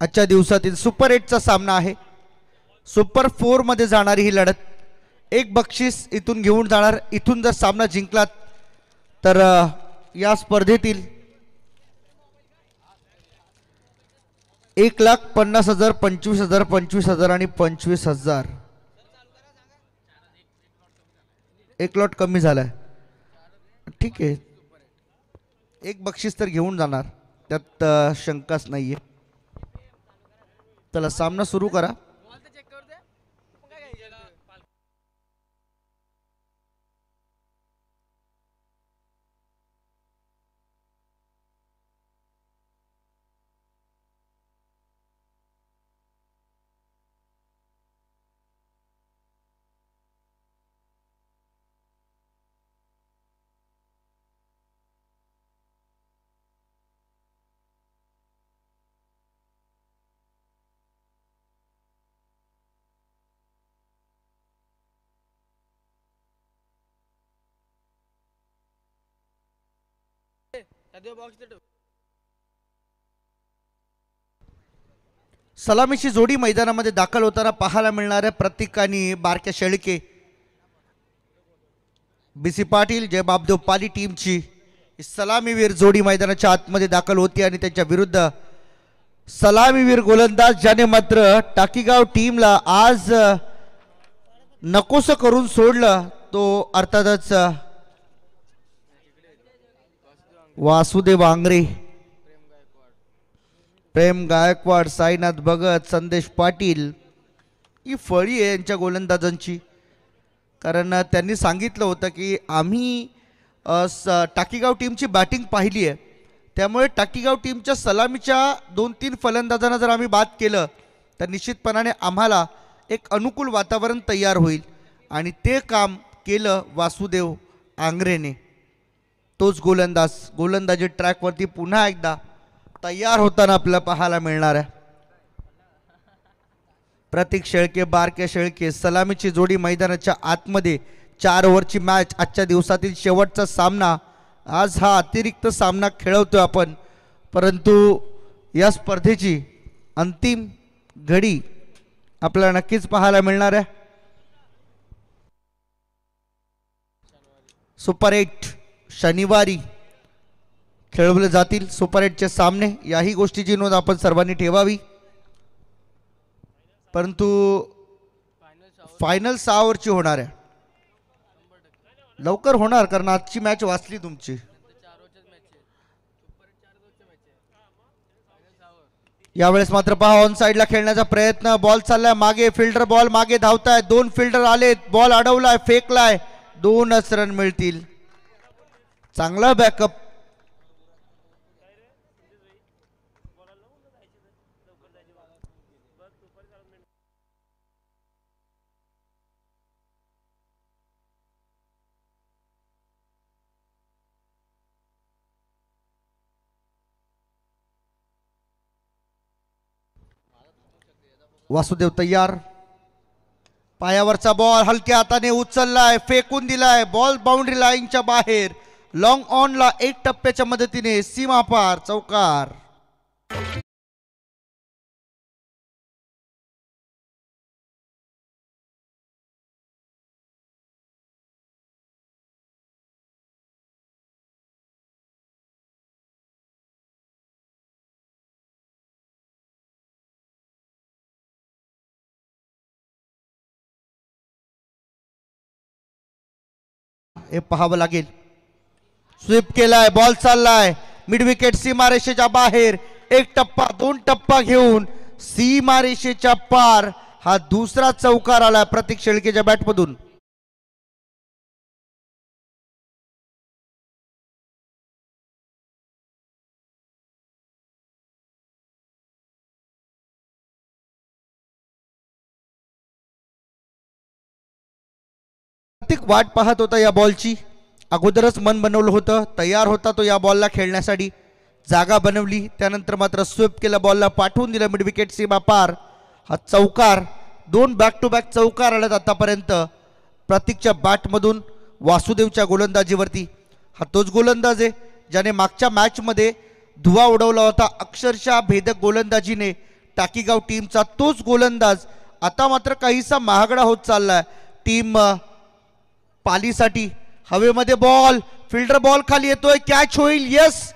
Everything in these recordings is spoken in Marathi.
आजच्या दिवसातील सुपर 8चा सामना आहे। सुपर 4 मध्ये जाणारी ही लढत, एक बक्षीस इथून घेऊन जाणार। इथून जर सामना जिंकलात तर या स्पर्धेतील 1,50,000, 25,000, 25,000 आणि 25,000 एक लॉट कमी झालाय। ठीक आहे, एक बक्षीस तर घेऊन जाणार, त्यात शंकाच नाहीये। चला सामना सुरू करा। सलामीची जोडी मैदानामध्ये दाखल होताना पाहायला मिळणाऱ्या प्रतीक आणि बारक्या शेळके, बीसी पाटील, जयबाबदेव पाली टीमची सलामीवीर जोडी मैदानाच्या आतमध्ये दाखल होती आणि त्याच्या विरुद्ध सलामीवीर गोलंदाज ज्याने मात्र टाकीगाव टीमला आज नकोसं करून सोडलं तो अर्थातच वासुदेव आंग्रे, प्रेम गायकवाड, साईनाथ भगत, संदेश पाटील ही फळी आहे यांच्या गोलंदाजांची। कारण त्यांनी सांगितलं होतं की आम्ही टाकीगाव टीमची बॅटिंग पाहिली आहे, त्यामुळे टाकीगाव टीमच्या सलामीच्या 2-3 फलंदाजांना जर आम्ही बाद केलं तर निश्चितपणाने आम्हाला एक अनुकूल वातावरण तयार होईल आणि ते काम केलं वासुदेव आंग्रेने। तोच गोलंदाजी ट्रॅकवरती पुन्हा एकदा तयार होताना आपल्याला पाहायला मिळणार आहे। प्रतीक शेळके, बारके शेळके, सलामीची जोडी मैदानाच्या आतमध्ये 4 ओव्हरची मॅच, आजच्या दिवसातील शेवटचा सामना। आज हा अतिरिक्त सामना खेळवतोय आपण, परंतु या स्पर्धेची अंतिम घडी आपल्याला नक्कीच पाहायला मिळणार आहे। सुपर 8 शनिवारी खेळवले जातील सुपर 8चे सामने, याही गोष्टीची नोंद आपण सर्वांनी ठेवावी। परंतु फायनल 6 ओव्हरची होणार आहे, लवकर होणार कारण आजची मॅच वाचली तुमची। यावेळेस मात्र पहा ऑन साइडला खेळण्याचा प्रयत्न, बॉल चाललाय मागे, फिल्डर बॉल मागे धावताय, 2 फिल्डर आलेत, बॉल अडवलाय, फेकलाय, 2च रन मिळतील। चांगला बॅकअप, वासुदेव तयार, पायावरचा बॉल हलक्या हाताने उचललाय, फेकून दिलाय, बॉल बाउंड्री लाईनच्या बाहेर, लॉंग ऑनला 1 टप्प्याच्या मदतीने सीमा पार, चौकार। हे पाहावं लागेल, स्वीप केलाय, बॉल चाललाय मिड विकेट सीमारेषेच्या बाहेर, 1 टप्पा 2 टप्पा घेऊन सीमारेषेच्या पार, हा दुसरा चौकार आला प्रतीक शेळकेच्या बॅटमधून। प्रतीक वाट पाहत होता या बॉलची, अगोदरच मन बनवलं होतं, तयार होता तो या बॉलला खेळण्यासाठी, जागा बनवली, त्यानंतर मात्र स्वीप केला, बॉलला पाठवून दिला मिड विकेट सीमा पार, हा चौकार। 2 बॅक टू बॅक चौकार आलेत आतापर्यंत प्रतीकच्या बॅटमधून वासुदेवच्या गोलंदाजीवरती। हा तोच गोलंदाज आहे ज्याने मागच्या मॅचमध्ये धुवा उडवला होता, अक्षरशः भेदक गोलंदाजीने टाकीगाव टीमचा तोच गोलंदाज आता मात्र काहीसा महागडा होत चाललाय टीम पालीसाठी. हवेमध्ये बॉल, फिल्डर बॉल खाली येतोय, कॅच होईल, यस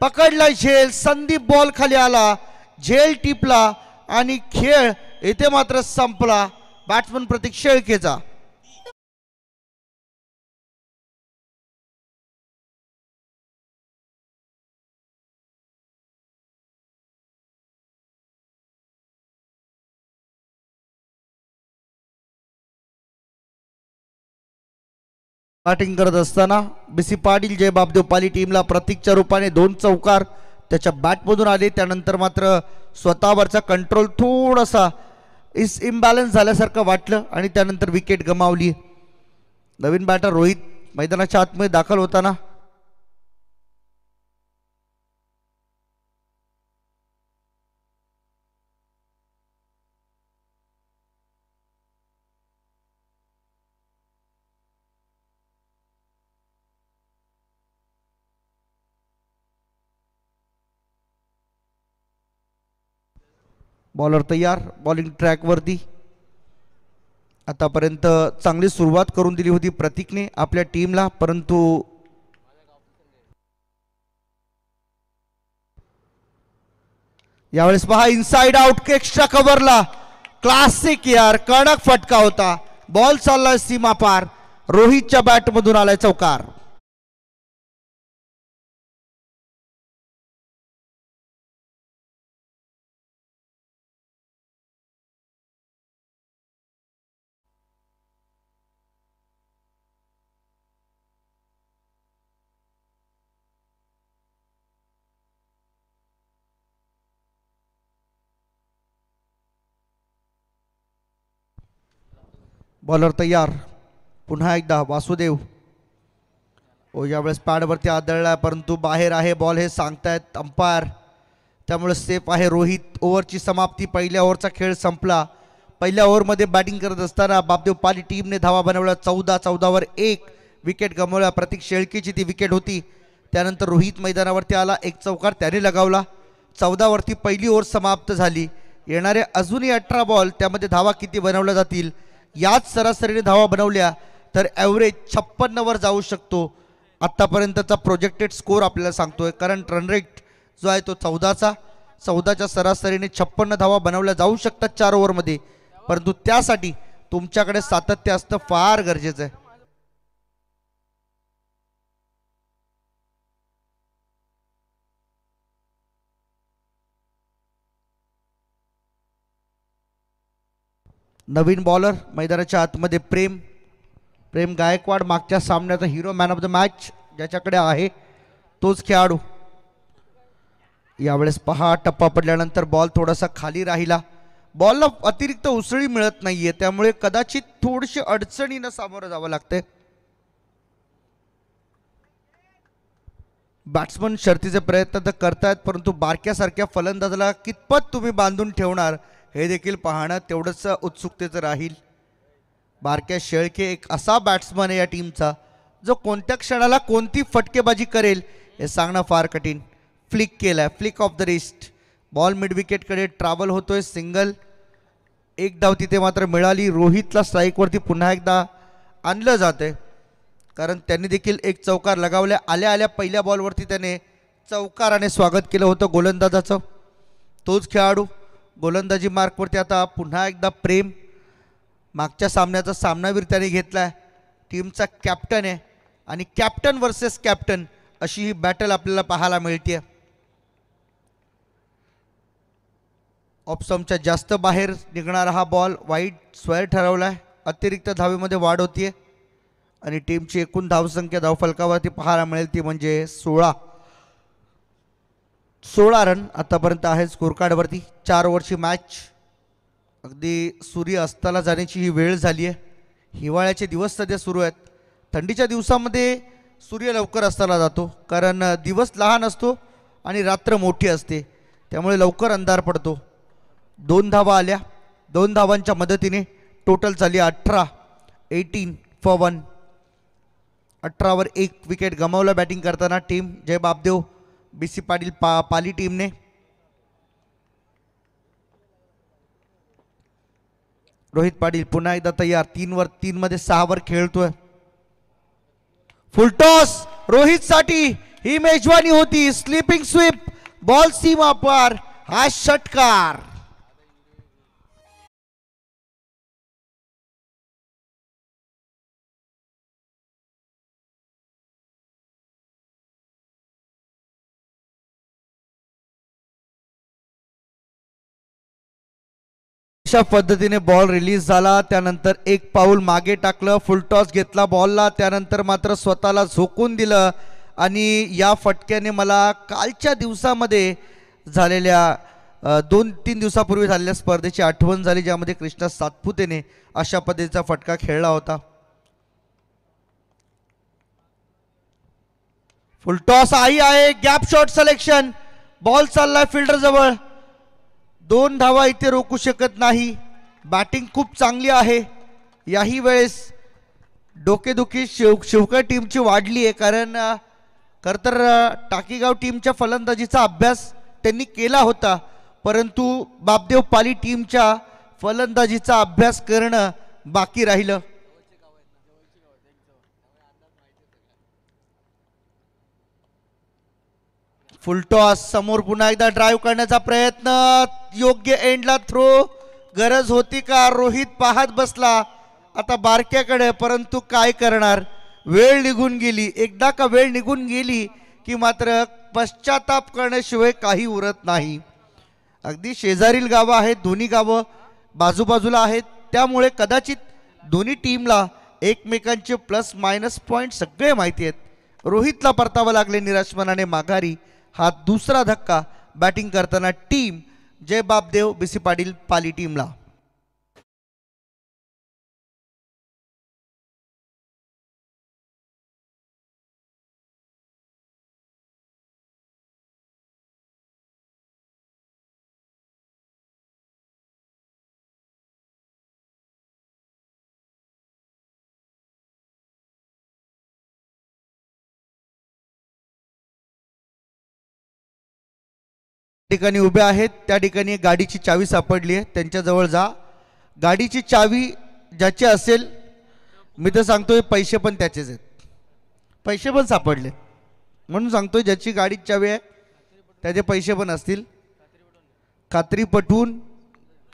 पकडला झेल, संदीप बॉल खाली आला, झेल टिपला आणि खेळ येथे मात्र संपला बॅट्समन प्रतीक शेळकेचा. बॅटिंग करत असताना बीसी पाटील जय बापदेव पाली टीमला प्रतीकच्या रूपाने 2 चौकार त्याच्या बॅटमधून आले. त्यानंतर मात्र स्वतःवरचा कंट्रोल थोडासा इम्बॅलन्स झाल्यासारखं वाटलं आणि त्यानंतर विकेट गमावली. नवीन बॅटर रोहित मैदानाच्या आतमध्ये दाखल होताना बॉलर तयार, बॉलिंग ट्रॅकवरती. आतापर्यंत चांगली सुरुवात करून दिली होती प्रतीकने आपल्या टीमला, परंतु यावेळेस पहा इनसाइड आउट एक्स्ट्रा कव्हरला, क्लासिक यार, कडक फटका होता, बॉल चाललाय सीमा पार, रोहितच्या बॅटमधून आलाय चौकार. बॉलर तयार, पुन्हा एकदा वासुदेव. यावेळेस पॅडवरती आदळला परंतु बाहेर आहे बॉल हे सांगतायत अंपायर, त्यामुळे सेफ आहे. रोहित. ओव्हरची समाप्ती, पहिल्या ओव्हरचा खेळ संपला. पहिल्या ओव्हरमध्ये बॅटिंग करत असताना बापदेव पाली टीमने धावा बनवल्या 14 वर 1 विकेट गमावल्या. प्रतीक शेळकेची ती विकेट होती. त्यानंतर रोहित मैदानावरती आला, 1 चौकार त्याने लगावला. 14 वरती पहिली ओव्हर समाप्त झाली. येणारे अजूनही 18 बॉल, त्यामध्ये धावा किती बनवल्या जातील, याच सरासरीने धावा बनवल्या तर ॲव्हरेज 56 वर जाऊ शकतो. आत्तापर्यंतचा प्रोजेक्टेड स्कोर आपल्याला सांगतोय, करंट रन रेट जो आहे तो 14च्या सरासरीने 56 धावा बनवल्या जाऊ शकतात 4 ओव्हरमध्ये, परंतु त्यासाठी तुमच्याकडे सातत्य असतं फार गरजेचं आहे. नवीन बॉलर मैदानाच्या आतमध्ये प्रेम गायकवाड, मागच्या सामन्याचा hero, man of the match ज्याच्याकडे आहे तोच खेळाडू. यावेळेस पहा टप्पा पडल्यानंतर बॉल थोडासा खाली राहिला, बॉलला अतिरिक्त उसळी मिळत नाहीये, त्यामुळे कदाचित थोडीशी अडचणीनं सामोरं जावं लागतंय. बॅट्समन शर्तीचे प्रयत्न तर करतायत, परंतु बारक्यासारख्या फलंदाजाला कितपत तुम्ही बांधून ठेवणार हे देखील पाहणं तेवढंच उत्सुकतेचं राहील. बारक्या शेळके एक असा बॅट्समन आहे या टीमचा जो कोणत्या क्षणाला कोणती फटकेबाजी करेल हे सांगणं फार कठीण. फ्लिक केलाय, flick off the wrist, ball मिड विकेटकडे ट्रॅव्हल होतोय, सिंगल. 1 धाव तिथे मात्र मिळाली. रोहितला स्ट्राईकवरती पुन्हा एकदा आणलं जाते, कारण त्यांनी देखील 1 चौकार लगावल्या. आल्या पहिल्या बॉलवरती त्याने चौकाराने स्वागत केलं होतं गोलंदाजाचं. तोच खेळाडू गोलंदाजी मार्कवरती आता पुन्हा एकदा प्रेम. मागच्या सामन्याचा सामनावीर त्याने घेतलाय, टीमचा कॅप्टन आहे आणि कॅप्टन वर्सेस कॅप्टन अशी ही बॅटल आपल्याला पाहायला मिळते. ऑप्शनच्या जास्त बाहेर निघणारा हा बॉल वाईड स्क्वेअर ठरवलाय. अतिरिक्त धावेमध्ये वाढ होतीये आणि टीमची एकूण धावसंख्या धावफलकावरती पाहायला मिळेल ती म्हणजे 16 रन आतापर्यंत आहे स्कोर कार्डवरती. 4 ओव्हरची मॅच. अगदी सूर्य अस्ताला जाण्याची ही वेळ झाली आहे. हिवाळ्याचे दिवस सध्या सुरू आहेत. थंडीच्या दिवसामध्ये सूर्य लवकर अस्ताला जातो, कारण दिवस लहान असतो आणि रात्र मोठी असते, त्यामुळे लवकर अंधार पडतो. 2 धावा आल्या. 2 धावांच्या मदतीने टोटल झाली 18 for 1. 18 वर 1 विकेट गमावला बॅटिंग करताना टीम जय बापदेव बीसी पाटील पाली टीमने. रोहित पाटील पुन्हा एकदा तयार, 3 मध्ये 6 वर खेळतोय. फुलटॉस रोहित साठी ही मेजवानी होती. स्लीपिंग स्वीप, बॉल सीमा पार, हा षटकार. अशा पद्धतीने बॉल रिलीज झाला. त्यानंतर एक पाऊल मागे टाकलं, फुलटॉस घेतला बॉलला, त्यानंतर मात्र स्वतःला झोकून दिलं. आणि या फटक्याने मला कालच्या दिवसामध्ये झालेल्या 2-3 दिवसापूर्वी झालेल्या स्पर्धेची आठवण झाली, ज्यामध्ये कृष्णा सातपुतेने अशा पद्धतीचा फटका खेळला होता. फुलटॉस आई आहे, गॅप शॉट सिलेक्शन, बॉल चाललाय फिल्डर जवळ. 2 धावा इथे रोखू शकत नाही. बॅटिंग खूप चांगली आहे. याही वेळेस डोकेदुखी शिवकर टीमची वाढली आहे, कारण खरंतर टाकीगाव टीमच्या फलंदाजीचा अभ्यास त्यांनी केला होता, परंतु बापदेव पाली टीमच्या फलंदाजीचा अभ्यास करणं बाकी राहिलं. फुलटॉस समोर पुन्हा एकदा ड्राईव्ह करण्याचा प्रयत्न, योग्य एंडला थ्रो. गरज होती का? रोहित पाहत बसला आता बारक्याकडे, परंतु काय करणार, वेळ निघून गेली. एकदा का वेळ निघून गेली की मात्र पश्चाताप करण्याशिवाय काही उरत नाही. अगदी शेजारील गावं आहेत, दोन्ही गावं बाजूबाजूला आहेत, त्यामुळे कदाचित दोन्ही टीमला एकमेकांचे प्लस मायनस पॉईंट सगळे माहिती आहेत. रोहितला परतावं लागले निराश मनाने माघारी. हा दुसरा धक्का बॅटिंग करताना टीम जय बापदेव बीसी पाटील पाली टीमला. ठिकाणी उभे आहेत त्या ठिकाणी गाडीची चावी सापडली आहे, त्यांच्याजवळ जा. गाडीची चावी ज्याची असेल, मी तर सांगतोय पैसे पण त्याचेच आहेत, पैसे पण सापडले म्हणून सांगतोय, ज्याची गाडीची चावी आहे त्याचे पैसे पण असतील. खात्री पटवून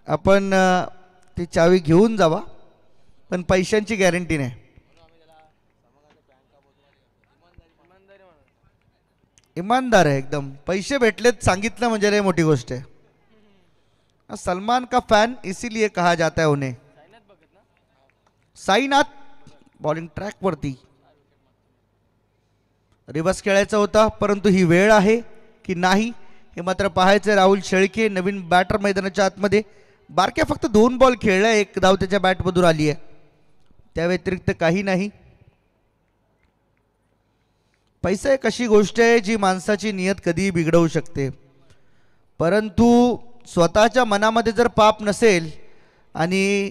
आपण ती चावी घेऊन जावा, पण पैशांची गॅरंटी नाही. ईमानदार आहे एकदम, पैसे भेटलेत सांगितलं म्हणजे लय मोठी गोष्ट आहे. सलमान का फॅन इसीलिए कहा जाता है उन्हें. साईनाथ बॉलिंग ट्रॅक वरती, रिवर्स खेळायचा होता, परंतु ही वेळ आहे की नाही हे मात्र पाहायचं. राहुल शेळके नवीन बॅटर मैदानाच्या आतमध्ये. बारक्या फक्त 2 बॉल खेळला, 1 धाव त्याच्या बॅटमधून आली आहे, त्या व्यतिरिक्त काही नाही. पैसा एक अशी गोष्ट आहे जी माणसाची नियत कधीही बिघडवू शकते, परंतु स्वतःच्या मनामध्ये जर पाप नसेल आणि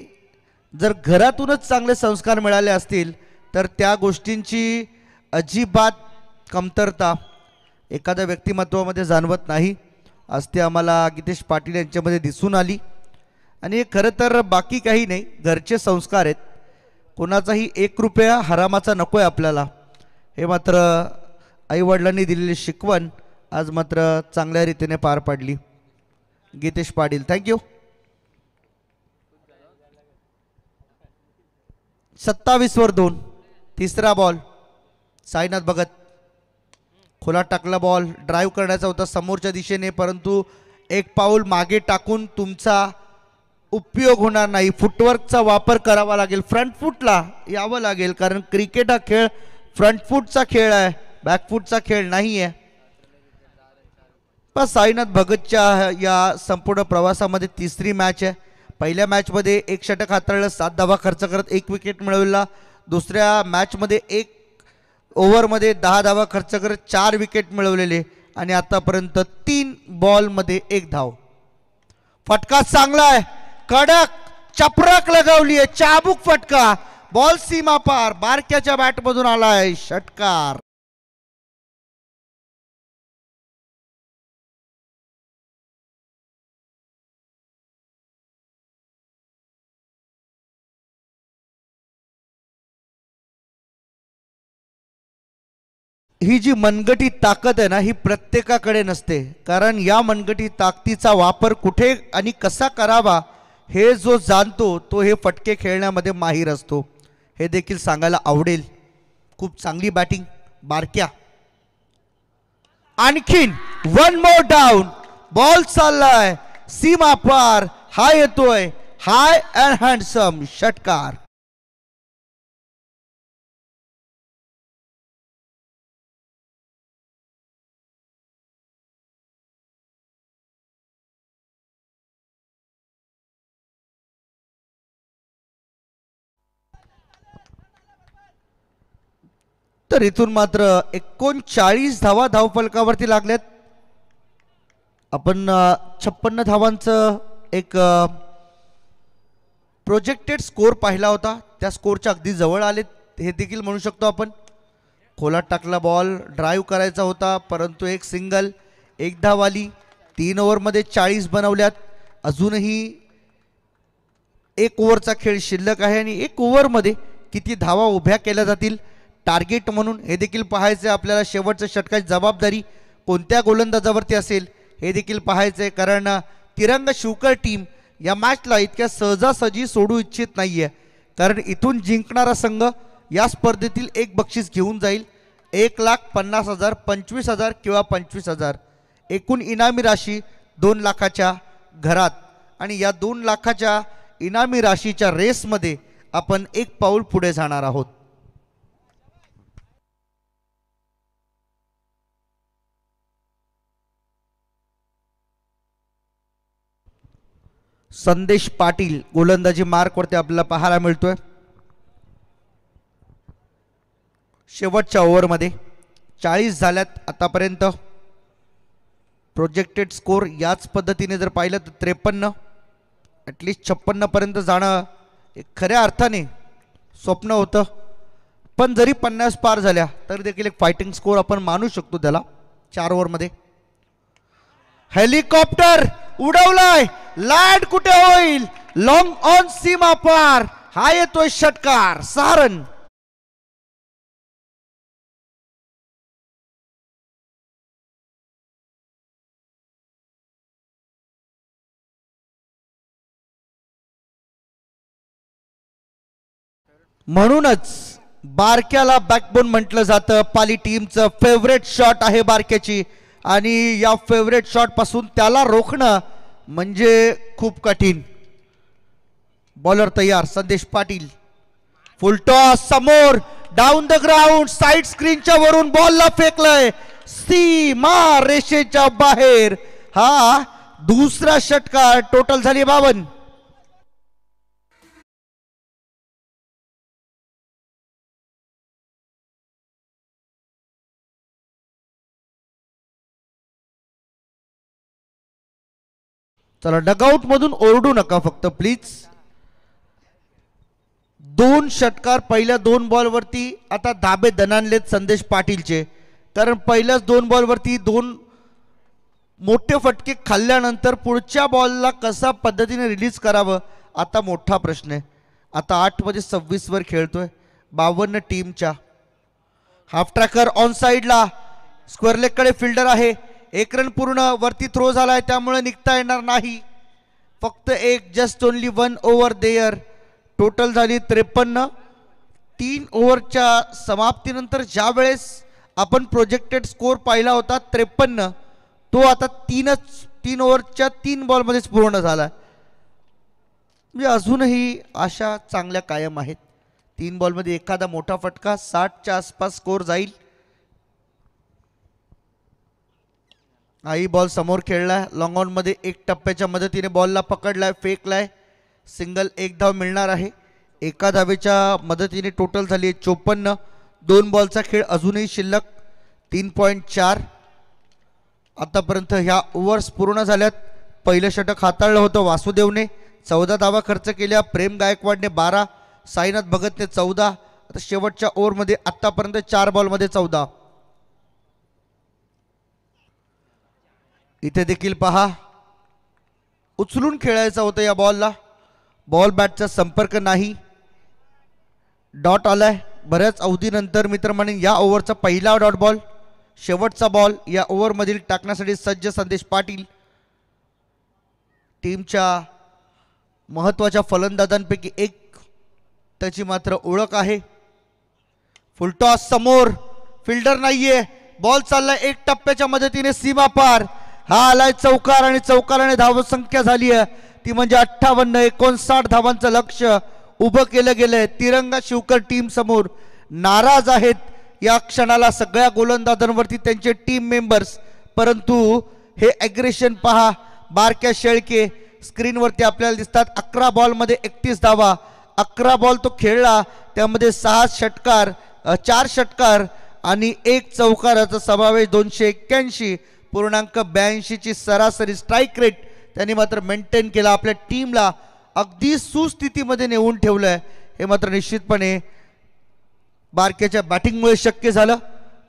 जर घरातूनच चांगले संस्कार मिळाले असतील तर त्या गोष्टींची अजिबात कमतरता एखाद्या व्यक्तिमत्वामध्ये जाणवत नाही. आज ते आम्हाला गीतेश पाटील यांच्यामध्ये दिसून आली. आणि खरं तर बाकी काही नाही, घरचे संस्कार आहेत. कोणाचाही 1 रुपया हरामाचा नको आहे आपल्याला, हे मात्र आईवडिलांनी दिलेली शिकवण आज मात्र चांगल्या रीतीने पार पाडली. गीतेश पाटील थँक्यू. 27 वर 2, तिसरा बॉल. साईनाथ भगत खुला टाकला बॉल, ड्राईव्ह करण्याचा होता समोरच्या दिशेने, परंतु एक पाऊल मागे टाकून तुमचा उपयोग होणार नाही. फुटवर्कचा वापर करावा लागेल, फ्रंट फूटला यावं लागेल, कारण क्रिकेट हा खेळ फ्रंट फूटचा खेळ आहे, बॅकफूटचा खेळ नाही आहे. पण साईनाथ भगतच्या या संपूर्ण प्रवासामध्ये तिसरी मॅच आहे. पहिल्या मॅचमध्ये 1 षटक हाताळलं, 7 धावा खर्च करत 1 विकेट मिळवला. दुसऱ्या मॅचमध्ये 1 ओव्हरमध्ये 10 धावा खर्च करत 4 विकेट मिळवलेले, आणि आतापर्यंत 3 बॉलमध्ये 1 धाव. फटका चांगला आहे, कडक चपराक लगावली आहे, चाबूक फटका, बॉल सीमा पार, बारक्याच्या बॅटमधून आलाय षटकार. ही जी मनगटी ताकद आहे ना ही प्रत्येकाकडे नसते, कारण या मनगटी ताकदीचा वापर कुठे आणि कसा करावा हे जो जाणतो तो हे फटके खेळण्यामध्ये माहीर असतो, हे देखील सांगायला आवडेल. खूप चांगली बॅटिंग बारक्या. आणखीन वन मोर डाऊन. बॉल चाललाय सीमा पार. हा येतोय हाय अँड हँडसम षटकार. तर इथून मात्र 39 धावा धावफलकावरती लागल्यात. आपण 56 धावांचं एक प्रोजेक्टेड स्कोर पाहिला होता, त्या स्कोरच्या अगदी जवळ आलेत हे देखील म्हणू शकतो आपण. खोलात टाकला बॉल, ड्राईव्ह करायचा होता, परंतु एक सिंगल, एक धाव आली. 3 ओव्हरमध्ये 40 बनवल्यात. अजूनही एक ओव्हरचा खेळ शिल्लक आहे आणि एक ओव्हरमध्ये किती धावा उभ्या केल्या जातील टार्गेट म्हणून हे देखील पाहायचं आपल्याला. शेवटच्या षटकाची जबाबदारी कोणत्या गोलंदाजावरती असेल हे देखील पाहायचं आहे, कारण तिरंगा शिवकर टीम या मॅचला इतक्या सहजासहजी सोडू इच्छित नाहीये, कारण इथून जिंकणारा संघ या स्पर्धेतील एक बक्षीस घेऊन जाईल. 1,50,000, 25,000 किंवा 25,000 एकूण इनामी राशी 2 लाखाच्या घरात. आणि या 2 लाखाच्या इनामी राशीच्या रेसमध्ये आपण एक पाऊल पुढे जाणार आहोत. संदेश पाटील गोलंदाजी मार्कवरती आपल्याला पाहायला मिळतोय. शेवटच्या ओव्हरमध्ये 40 झाल्यात आतापर्यंत. प्रोजेक्टेड स्कोर याच पद्धतीने जर पाहिलं तर 53, ॲटलिस्ट 56 पर्यंत जाणं एक खऱ्या अर्थाने स्वप्न होतं, पण जरी 50 पार झाल्या तर देखील एक फायटिंग स्कोर आपण मानू शकतो त्याला. 4 ओव्हरमध्ये हेलिकॉप्टर उडवलाय, लँड कुठे होईल, लॉंग ऑन सीमा पार. हा येतोय षटकार. 6 रन. म्हणूनच बारक्याला बॅकबोन म्हटलं जातं. पाली टीमचं फेवरेट शॉट आहे बारक्याची, आणि या फेवरेट शॉट पासून त्याला रोखणं म्हणजे खूप कठीण. बॉलर तयार संदेश पाटील. फुल टॉस समोर, डाऊन द ग्राउंड, साइड स्क्रीनच्या वरून बॉलला फेकलंय सीमा रेषेच्या बाहेर. हा दुसरा षटकार. टोटल झाली 52. चला डगआउट मधून ओरडू नका फक्त प्लीज. 2 षटकार पहिल्या 2 बॉलवरती आता धाबे दणाणलेत संदेश पाटीलचे, कारण पहिल्याच 2 बॉलवरती 2 मोठे फटके खाल्ल्यानंतर पुढच्या बॉलला कसा पद्धतीने रिलीज करावं आता मोठा प्रश्न आहे. आता 8 मध्ये 26 वर खेळतोय. 52 टीमच्या. हाफ ट्रॅकर ऑन साइडला, स्क्वेअर लेगकडे फिल्डर आहे. 1 रन पूर्ण, वरती थ्रो झालाय त्यामुळे निघता येणार नाही. फक्त एक, just only 1 over there. Total झाली 53. 3 ओव्हरच्या समाप्तीनंतर ज्या वेळेस आपण प्रोजेक्टेड स्कोर पाहिला होता 53, तो आता 3 ओव्हरच्या 3 बॉलमध्येच पूर्ण झाला. म्हणजे अजूनही आशा चांगल्या कायम आहेत. 3 बॉलमध्ये एखादा मोठा फटका, 60च्या आसपास स्कोर जाईल. आई बॉल समोर खेळलाय, लॉंग ऑन मध्ये 1 टप्प्याच्या मदतीने बॉलला पकडलाय, फेकलाय. सिंगल, 1 धाव मिळणार आहे. एका धावेच्या मदतीने टोटल झाली 54. 2 बॉलचा खेळ अजूनही शिल्लक. 3.4 आतापर्यंत ह्या ओव्हर्स पूर्ण झाल्यात. पहिलं षटक हाताळलं होतं वासुदेवने, 14 धावा खर्च केल्या. प्रेम गायकवाडने 12, साईनाथ भगतने 14. आता शेवटच्या ओव्हरमध्ये आतापर्यंत 4 बॉलमध्ये 14. इथे देखील पहा, उचलून खेळायचा होता या बॉलला. बॉल बॅटचा संपर्क नाही. डॉट आलाय बऱ्याच अवधीनंतर. मित्र म्हणेन या ओव्हरचा पहिला डॉट बॉल. शेवटचा बॉल या ओव्हरमधील टाकण्यासाठी सज्ज संदेश पाटील. टीमच्या महत्त्वाच्या फलंदाजांपैकी एक त्याची मात्र ओळख आहे. फुलटॉस समोर, फिल्डर नाहीये, बॉल चाललाय एक टप्प्याच्या मदतीने सीमा पार. हा आलाय चौकार आणि चौकाराने धावसंख्या झाली आहे ती म्हणजे 58-59 धावांचं लक्ष्य उभं केलं गेलंय. तिरंगा शिवकर टीम समोर नाराज आहेत या क्षणाला सगळ्या गोलंदाजांवरती त्यांचे टीम मेंबर्स. परंतु हे ॲग्रेशन पहा. बारक्या शेळके स्क्रीनवरती आपल्याला दिसतात. 11 बॉलमध्ये 31 धावा, 11 बॉल तो खेळला, त्यामध्ये 6 षटकार, 4 षटकार आणि 1 चौकाराचा समावेश. 281.82 ची सरासरी स्ट्राईक रेट त्यांनी मात्र मेंटेन केला. आपल्या टीमला अगदी सुस्थितीमध्ये नेऊन ठेवलंय. हे मात्र निश्चितपणे बारक्याच्या बॅटिंगमुळे शक्य झालं.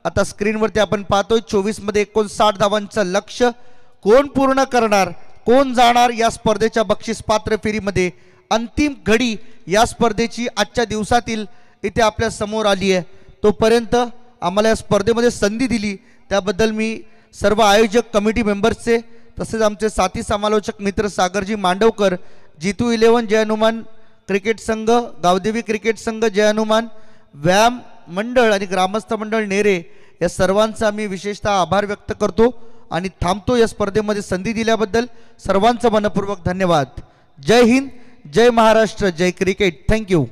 आता स्क्रीनवरती आपण पाहतोय 24 मध्ये 59 धावांचं लक्ष्य कोण पूर्ण करणार, कोण जाणार या स्पर्धेच्या बक्षीस पात्र फेरीमध्ये. अंतिम घडी या स्पर्धेची आजच्या दिवसातील इथे आपल्या समोर आली आहे. तोपर्यंत आम्हाला या स्पर्धेमध्ये संधी दिली त्याबद्दल मी सर्व आयोजक कमिटी मेंबर्सचे तसेच आमचे साथी समालोचक मित्र सागरजी मांडवकर, जितू 11 जय हनुमान क्रिकेट संघ, गावदेवी क्रिकेट संघ जय हनुमान, व्यायाम मंडळ आणि ग्रामस्थ मंडळ नेरे या सर्वांचा मी विशेषतः आभार व्यक्त करतो आणि थांबतो. या स्पर्धेमध्ये संधी दिल्याबद्दल सर्वांचं मनपूर्वक धन्यवाद. जय हिंद, जय महाराष्ट्र, जय क्रिकेट. थँक्यू.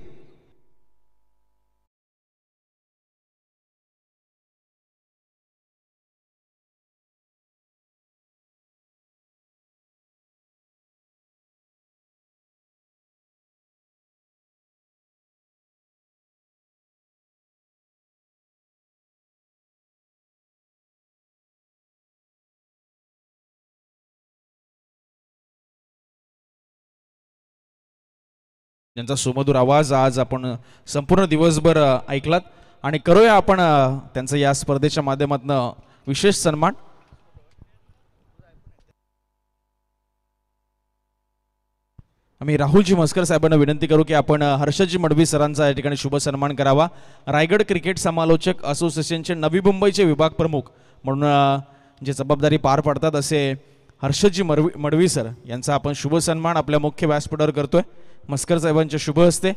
त्यांचा सुमधुर आवाज आज आपण संपूर्ण दिवसभर ऐकलात आणि करूया आपण त्यांचा या स्पर्धेच्या माध्यमातून विशेष सन्मान. आम्ही राहुलजी मस्कर साहेबांना विनंती करू की आपण हर्षदजी मडवी सरांचा या ठिकाणी शुभ सन्मान करावा. रायगड क्रिकेट समालोचक असोसिएशनचे नवी मुंबईचे विभाग प्रमुख म्हणून जे जबाबदारी पार पाडतात असे हर्षदजी मडवी सर यांचा आपण शुभ सन्मान आपल्या मुख्य व्यासपीठावर करतोय. मस्कर साहेबांच्या शुभ हस्ते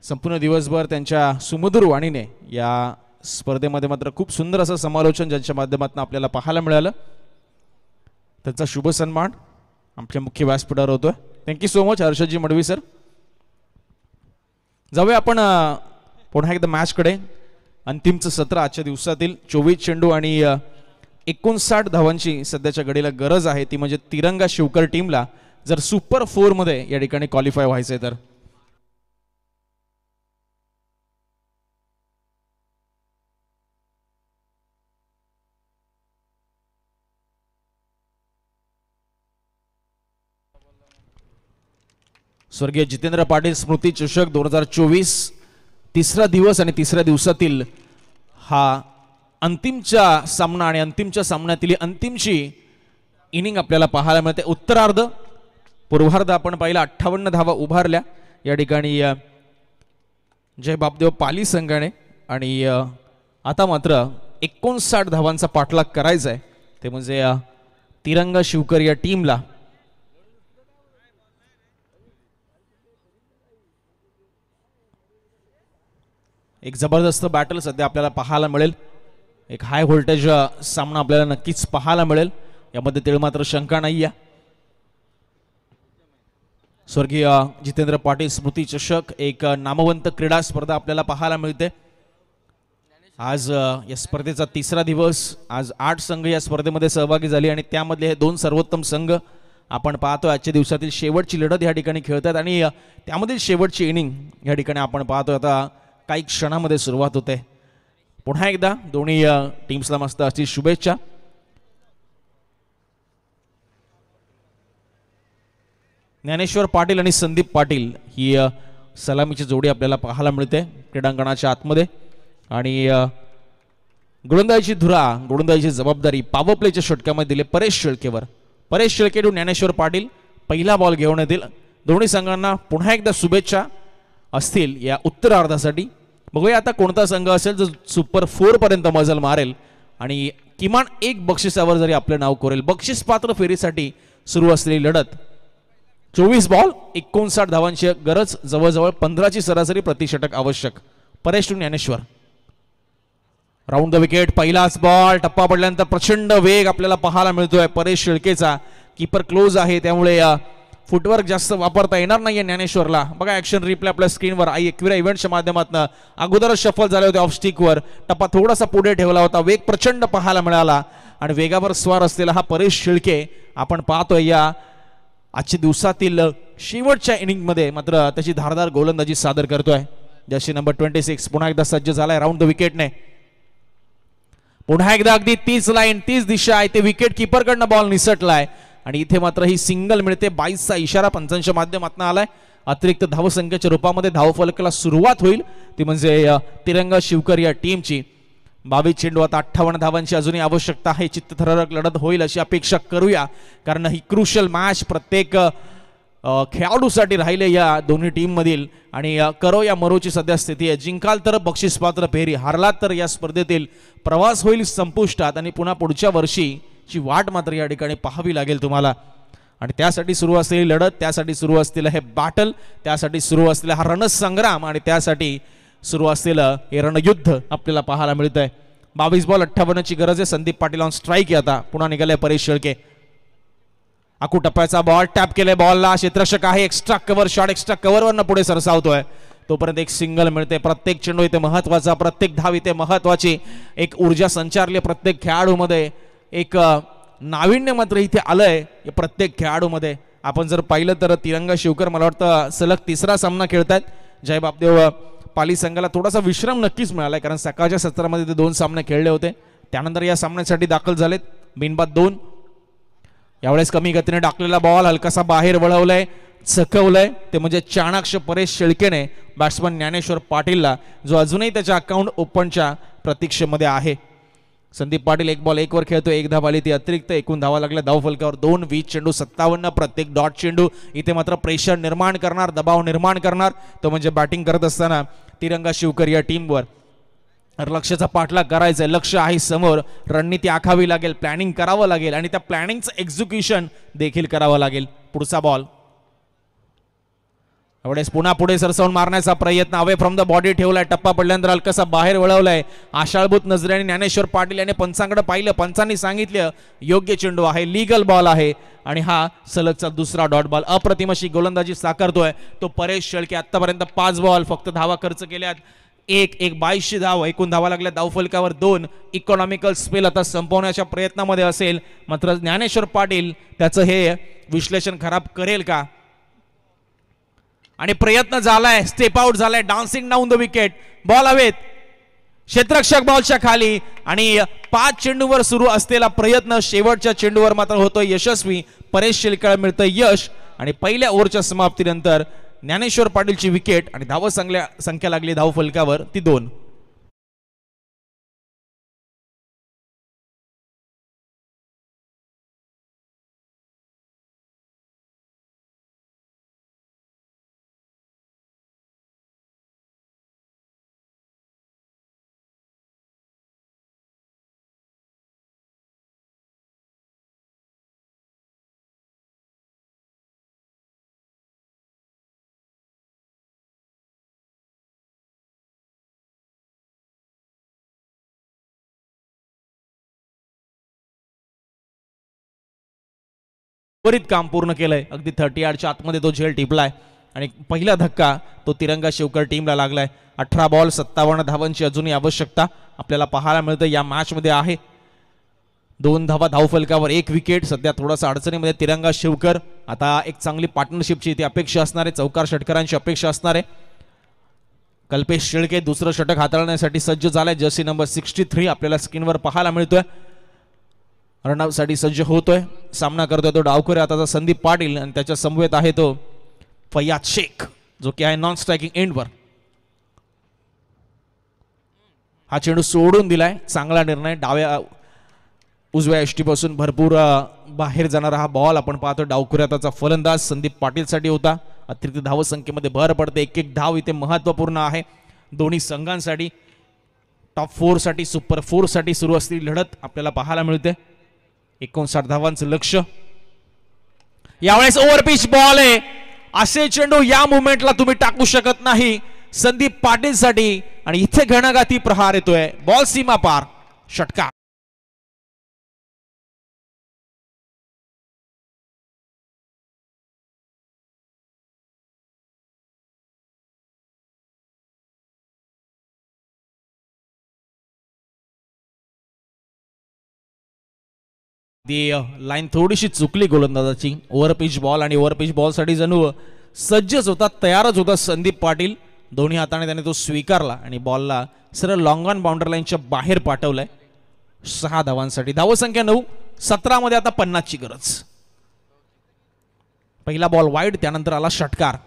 संपूर्ण दिवसभर त्यांच्या सुमधुर वाणीने या स्पर्धेमध्ये मात्र खूप सुंदर असं समालोचन ज्यांच्या माध्यमातून आपल्याला पाहायला मिळालं. त्यांचा शुभ सन्मान आपल्या मुख्य व्यासपीठावर होतोय. Thank you so much Harshadji Madvi sir. जाऊया आपण पुन्हा एकदा मॅचकडे. अंतिमचं सत्र आजच्या दिवसातील 24 चेंडू आणि 59 धावांची सध्याच्या घडीला गरज आहे. ती म्हणजे तिरंगा शिवकर टीमला जर सुपर 4 मध्ये या ठिकाणी क्वालिफाय व्हायचंय तर. स्वर्गीय जितेंद्र पाटील स्मृती चषक 2024 तिसरा दिवस आणि तिसऱ्या दिवसातील हा अंतिमचा सामना आणि अंतिमच्या सामन्यातील अंतिमची इनिंग आपल्याला पाहायला मिळते. उत्तरार्ध पूर्वार्ध आपण पाहिला 58 धावा उभारल्या या ठिकाणी जय बापदेव पाली संघाने आणि आता मात्र 59 धावांचा पाठलाग करायचा आहे. ते म्हणजे तिरंगा शिवकर या टीमला. एक जबरदस्त बॅटल सध्या आपल्याला पाहायला मिळेल. एक हाय व्होल्टेज सामना आपल्याला नक्कीच पाहायला मिळेल, यामध्ये तेळ मात्र शंका नाही आहे. स्वर्गीय जितेंद्र पाटील स्मृती चषक एक नामवंत क्रीडा स्पर्धा आपल्याला पाहायला मिळते. आज या स्पर्धेचा तिसरा दिवस. आज 8 संघ या स्पर्धेमध्ये सहभागी झाले आणि त्यामधले हे 2 सर्वोत्तम संघ आपण पाहतो आजच्या दिवसातील शेवटची लढत या ठिकाणी खेळतात आणि त्यामधील शेवटची इनिंग या ठिकाणी आपण पाहतो आता काही क्षणामध्ये सुरुवात होते. पुन्हा एकदा दोन्ही टीम्सला मस्त अशी शुभेच्छा. ज्ञानेश्वर पाटील आणि संदीप पाटील ही सलामीची जोडी आपल्याला पाहायला मिळते क्रीडांगणाच्या आतमध्ये आणि गोलंदाजीची धुरा गोलंदाजीची जबाबदारी पॉवर प्लेच्या षटकामध्ये दिले परेश शेळकेवर. परेश शेळके टू ज्ञानेश्वर पाटील पहिला बॉल घेऊन येतील. दोन्ही संघांना पुन्हा एकदा शुभेच्छा असतील या उत्तरार्धासाठी. बघूया आता कोणता संघ असेल जो सुपर 4 पर्यंत मजल मारेल आणि किमान एक बक्षिसावर जरी आपलं नाव कोरेल. बक्षीस पात्र फेरीसाठी सुरू असलेली लढत. 24 बॉल 59 धावांची गरज, जवळजवळ 15ची सरासरी प्रतिषटक आवश्यक. Paresh to Dnyaneshwar. Round the wicket. पहिलाच बॉल टप्पा पडल्यानंतर प्रचंड वेग आपल्याला पाहायला मिळतोय परेश शेळकेचा. कीपर क्लोज आहे त्यामुळे फुटवर्क जास्त वापरता येणार नाहीये ज्ञानेश्वरला. बघा ऍक्शन रिप्ले आपल्या स्क्रीनवर एकविरा इव्हेंटच्या माध्यमातून अगोदरच शफल झाले होते ऑफ स्टिकवर. टप्पा थोडासा पुढे ठेवला होता. वेग प्रचंड पाहायला मिळाला आणि वेगावर स्वार असलेला हा परेश शेळके आपण पाहतोय या आजच्या दिवसातील शेवटच्या इनिंगमध्ये मात्र त्याची धारदार गोलंदाजी सादर करतोय. जर्सी नंबर 26 पुन्हा एकदा सज्ज झालाय राऊंड द विकेटने. पुन्हा एकदा अगदी तीच लाईन तीच दिशा आहे. ते विकेट किपर कडनं बॉल निसटलाय आणि इथे मात्र ही सिंगल मिळते. 22चा इशारा पंचांच्या माध्यमातून आलाय. अतिरिक्त धावसंख्येच्या रूपामध्ये धावफलकाला सुरुवात होईल ती म्हणजे तिरंगा शिवकर या टीमची. 22 चेंडू आता 58 धावांची अजूनही आवश्यकता आहे. चित्तथरारक लढत होईल अशी अपेक्षा करूया कारण ही क्रुशियल मॅच प्रत्येक खेळाडूसाठी राहिले या दोन्ही टीम मधील. आणि करो या मरोची सध्या स्थिती आहे. जिंकाल तर बक्षीस पात्र फेरी, हारलात तर या स्पर्धेतील प्रवास होईल संपुष्टात आणि पुन्हा पुढच्या वर्षीची वाट मात्र या ठिकाणी पाहावी लागेल तुम्हाला. आणि त्यासाठी सुरू असलेली लढत, त्यासाठी सुरू असलेलं हे बॅटल, त्यासाठी सुरू असलेला हा रणसंग्राम आणि त्यासाठी सुरू असलेलं हे रणयुद्ध आपल्याला पाहायला मिळत आहे. 22 बॉल 58ची गरज आहे. संदीप पाटील ऑन स्ट्राईक आहे. आता पुन्हा निघाले परेश शेळके. आकू टप्प्याचा बॉल टॅप केले. बॉलला क्षेत्ररक्षक आहे. एक्स्ट्रा कव्हर शॉट एक्स्ट्रा कव्हरवरनं पुढे सरसावतोय. तोपर्यंत एक सिंगल मिळते. प्रत्येक चेंडू इथे महत्वाचा, प्रत्येक धाव इथे महत्वाची. एक ऊर्जा संचारली प्रत्येक खेळाडूमध्ये. एक नाविन्य मात्र इथे आलंय प्रत्येक खेळाडूमध्ये. आपण जर पाहिलं तर तिरंगा शिवकर मला वाटतं सलग तिसरा सामना खेळतायत. जय बापदेव पाली संघाला थोडासा विश्राम नक्कीच मिळालाय कारण सकाळच्या सत्रामध्ये ते 2 सामने खेळले होते. त्यानंतर या सामन्यासाठी दाखल झालेत. बिनबाद 2. यावेळेस कमी गतीने टाकलेला बॉल हलकासा बाहेर वळवलाय, चकवलंय ते म्हणजे चाणाक्ष परेश शेळकेने बॅट्समन ज्ञानेश्वर पाटीलला, जो अजूनही त्याच्या अकाउंट ओपनच्या प्रतीक्षेमध्ये आहे. संदीप पाटील 1 बॉल 1 वर खेळतोय. 1 धाव आली ती अतिरिक्त. एकूण धावा लागल्या धाव फलकावर 2. 20 चेंडू 57 प्रत्येक डॉट चेंडू इथे मात्र प्रेशर निर्माण करणार, दबाव निर्माण करणार तो म्हणजे बॅटिंग करत असताना तिरंगा शिवकर या टीमवर. लक्ष्याचा पाठलाग करायचा, लक्ष आहे समोर, रणनीती आखावी लागेल, प्लॅनिंग करावं लागेल आणि त्या प्लॅनिंगचं एक्झिक्युशन देखील करावं लागेल. पुढचा बॉल एवढेच पुन्हा पुढे सरसावून मारण्याचा प्रयत्न. अवे फ्रॉम द बॉडी ठेवलाय. टप्पा पडल्यानंतर हलकासा बाहेर वळवलाय. आशाळभूत नजरेने ज्ञानेश्वर पाटील याने पंचांकडे पाहिलं. पंचांनी सांगितलं योग्य चेंडू आहे, लीगल बॉल आहे आणि हा सलगचा दुसरा डॉट बॉल. अप्रतिम अशी गोलंदाजी साकारतोय तो परेश शेळके. आतापर्यंत 5 बॉल फक्त धावा खर्च केल्यात. 22ची धाव. एकूण धावा लागल्या धावफलकावर 2. इकॉनॉमिकल स्पेल आता संपवण्याच्या प्रयत्नामध्ये असेल मात्र ज्ञानेश्वर पाटील त्याचं हे विश्लेषण खराब करेल का. आणि प्रयत्न झालाय, स्टेप आउट झालाय, dancing down the wicket. Ball हवेत, क्षेत्ररक्षक बॉलच्या खाली आणि 5 चेंडूवर सुरू असलेला प्रयत्न शेवटच्या चेंडूवर मात्र होतोय यशस्वी. परेश शेळकेला मिळतं यश आणि पहिल्या ओव्हरच्या समाप्तीनंतर ज्ञानेश्वर पाटीलची विकेट आणि धाव संख्या लागली धाव फलकावर ती 2. त्वरित काम पूर्ण केलंय. अगदी 30 यार्डच्या आतमध्ये तो झेल टिपलाय आणि पहिला धक्का तो तिरंगा शिवकर टीमला लागलाय. 18 बॉल 57 धावांची अजूनही आवश्यकता आपल्याला पाहायला मिळतं या मॅच मध्ये आहे. 2 धावा धावफलकावर 1 विकेट. सध्या थोडासा अडचणीमध्ये तिरंगा शिवकर. आता एक चांगली पार्टनरशिपची इथे अपेक्षा असणार आहे, चौकार षटकारांची अपेक्षा असणार आहे. कल्पेश शेळके दुसरं षटक हाताळण्यासाठी सज्ज झालाय. जर्सी नंबर 63 आपल्याला स्क्रीनवर पाहायला मिळतोय. रनआउटसाठी सज्ज होतोय, सामना करतोय तो डावखोरे आताचा संदीप पाटील आणि त्याच्या समवेत आहे तो फैयाद शेख जो की आहे नॉन स्ट्रायकिंग एंडवर. हा चेंडू सोडून दिलाय, चांगला निर्णय. डाव्या उजव्या यष्टीपासून भरपूर बाहेर जाणारा हा बॉल आपण पाहतो. डावखोरे आताचा फलंदाज संदीप पाटीलसाठी होता. अतिरिक्त धावसंख्येमध्ये भर पडते. 1-1 धाव इथे महत्वपूर्ण आहे दोन्ही संघांसाठी. टॉप 4 साठी सुपर 4 साठी सुरू असलेली लढत आपल्याला पाहायला मिळते. 59 धावांचं लक्ष. यावेळेस ओव्हरपिच बॉल आहे. असे चेंडू या मुवमेंटला तुम्ही टाकू शकत नाही संदीप पाटील साठी आणि इथे घणाघाती प्रहार येतोय. बॉल सीमा पार. षटकार. ती लाईन थोडीशी चुकली गोलंदाजाची. ओव्हरपिच बॉल आणि ओव्हरपिच बॉल साठी जणू सज्जच होता, तयारच होता संदीप पाटील. दोन्ही हाताने त्याने तो स्वीकारला आणि बॉलला सरळ लॉंग ऑन बाउंड्री लाईनच्या बाहेर पाठवलाय. 6 धावांसाठी. धावसंख्या 9. 17 मध्ये आता 50 ची गरज. पहिला बॉल वाईड, त्यानंतर आला षटकार.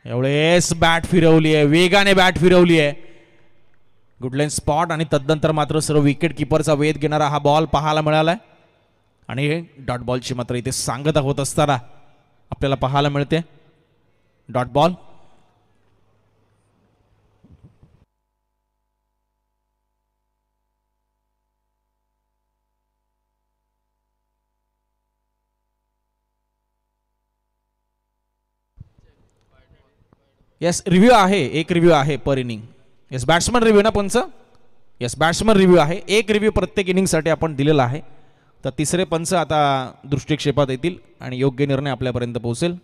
एवढेच बॅट फिरवली आहे, वेगाने बॅट फिरवली आहे. गुडलाईन स्पॉट आणि तदनंतर मात्र सर्व विकेट किपरचा वेध घेणारा हा बॉल पाहायला मिळालाय. आणि डॉट बॉलची मात्र इथे सांगता होत असताना आपल्याला पाहायला मिळते. Dot ball. येस, रिव्ह्यू आहे. एक रिव्ह्यू आहे पर इनिंग. येस, बॅट्समन रिव्ह्यू ना पंच. येस, बॅट्समन रिव्ह्यू आहे. एक रिव्ह्यू प्रत्येक इनिंगसाठी आपण दिलेला आहे. तर तिसरे पंच आता दृष्टिक्षेपात येतील आणि योग्य निर्णय आपल्यापर्यंत पोहोचेल.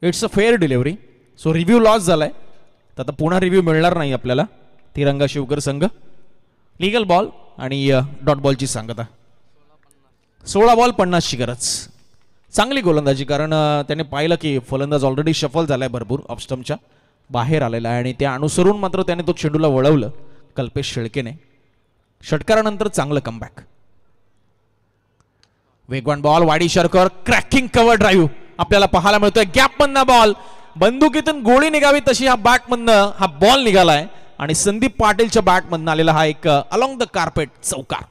It's a fair delivery. So review loss झालाय. तर आता पुन्हा रिव्ह्यू मिळणार नाही आपल्याला. तिरंगा शिवकर संघ. लिगल बॉल आणि डॉट बॉलची सांगता. 16 बॉल 50 ची गरज. चांगली गोलंदाजी, कारण त्याने पाहिलं की फलंदाज ऑलरेडी शफल झालाय भरपूर, ऑफस्टम्पच्या बाहेर आलेला आहे आणि त्या अनुसरून मात्र त्याने तो चेंडूला वळवलं कल्पेश शेळकेने. षटकारानंतर चांगलं कमबॅक. वेगवान बॉल वाडी शर्कर. क्रॅकिंग कव्हर ड्राईव्ह आपल्याला पाहायला मिळतोय. गॅप मधला बॉल. बंदुकीतून गोळी निघावी तशी हा बॅट मधनं हा बॉल निघालाय आणि संदीप पाटीलच्या बॅट मधनं आलेला हा एक अलॉंग द कार्पेट चौकार.